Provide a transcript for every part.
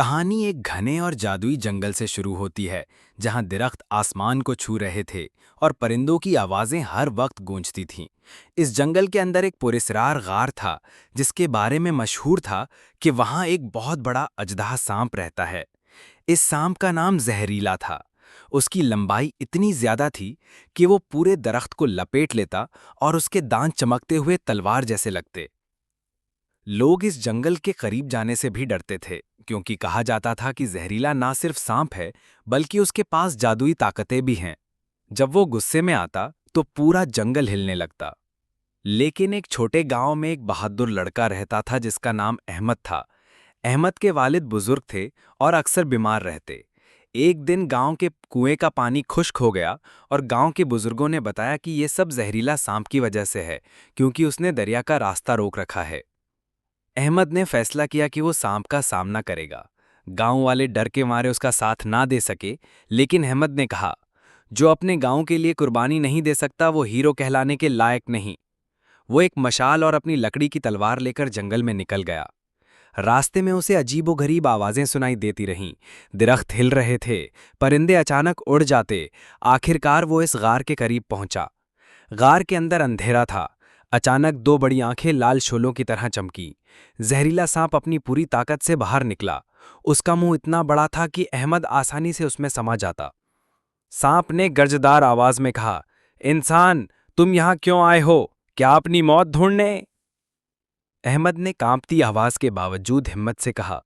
कहानी एक घने और जादुई जंगल से शुरू होती है, जहां दरख्त आसमान को छू रहे थे और परिंदों की आवाजें हर वक्त गूंजती थीं। इस जंगल के अंदर एक पुरस्रार गार था, जिसके बारे में मशहूर था कि वहां एक बहुत बड़ा अजदहा सांप रहता है। इस सांप का नाम जहरीला था। उसकी लंबाई इतनी ज्यादा थी कि वो पूरे दरख्त को लपेट लेता और उसके दांत चमकते हुए तलवार जैसे लगते। लोग इस जंगल के करीब जाने से भी डरते थे, क्योंकि कहा जाता था कि जहरीला ना सिर्फ सांप है, बल्कि उसके पास जादुई ताकतें भी हैं। जब वो गुस्से में आता तो पूरा जंगल हिलने लगता। लेकिन एक छोटे गांव में एक बहादुर लड़का रहता था जिसका नाम अहमद था। अहमद के वालिद बुजुर्ग थे और अक्सर बीमार रहते। एक दिन गांव के कुएं का पानी खुश्क हो गया और गांव के बुजुर्गों ने बताया कि ये सब जहरीला सांप की वजह से है, क्योंकि उसने दरिया का रास्ता रोक रखा है। अहमद ने फैसला किया कि वो सांप का सामना करेगा। गांव वाले डर के मारे उसका साथ ना दे सके, लेकिन अहमद ने कहा, जो अपने गांव के लिए कुर्बानी नहीं दे सकता वो हीरो कहलाने के लायक नहीं। वो एक मशाल और अपनी लकड़ी की तलवार लेकर जंगल में निकल गया। रास्ते में उसे अजीबोगरीब आवाजें सुनाई देती रहीं। दरख्त हिल रहे थे, परिंदे अचानक उड़ जाते। आखिरकार वो इस गार के करीब पहुंचा। गार के अंदर अंधेरा था। अचानक दो बड़ी आंखें लाल शोलों की तरह चमकी। जहरीला सांप अपनी पूरी ताकत से बाहर निकला। उसका मुंह इतना बड़ा था कि अहमद आसानी से उसमें समा जाता। सांप ने गर्जदार आवाज में कहा, इंसान, तुम यहां क्यों आए हो? क्या अपनी मौत ढूंढने? अहमद ने कांपती आवाज के बावजूद हिम्मत से कहा,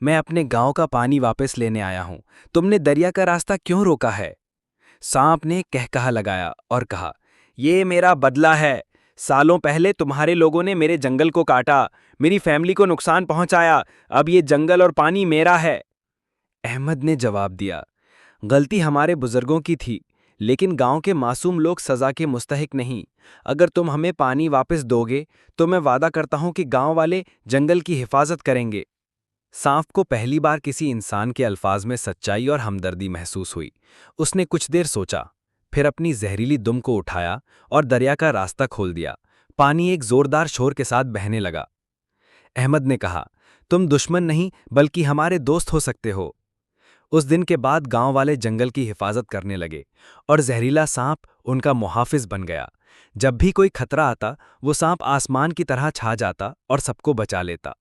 मैं अपने गांव का पानी वापस लेने आया हूं। तुमने दरिया का रास्ता क्यों रोका है? सांप ने कहकहा लगाया और कहा, ये मेरा बदला है। सालों पहले तुम्हारे लोगों ने मेरे जंगल को काटा, मेरी फैमिली को नुकसान पहुंचाया। अब ये जंगल और पानी मेरा है। अहमद ने जवाब दिया, गलती हमारे बुजुर्गों की थी, लेकिन गांव के मासूम लोग सजा के मुस्तहिक नहीं। अगर तुम हमें पानी वापस दोगे तो मैं वादा करता हूं कि गांव वाले जंगल की हिफाजत करेंगे। सांप को पहली बार किसी इंसान के अल्फाज में सच्चाई और हमदर्दी महसूस हुई। उसने कुछ देर सोचा, फिर अपनी जहरीली दुम को उठाया और दरिया का रास्ता खोल दिया। पानी एक जोरदार शोर के साथ बहने लगा। अहमद ने कहा, तुम दुश्मन नहीं बल्कि हमारे दोस्त हो सकते हो। उस दिन के बाद गांव वाले जंगल की हिफाजत करने लगे और जहरीला सांप उनका मुहाफिज बन गया। जब भी कोई खतरा आता, वो सांप आसमान की तरह छा जाता और सबको बचा लेता।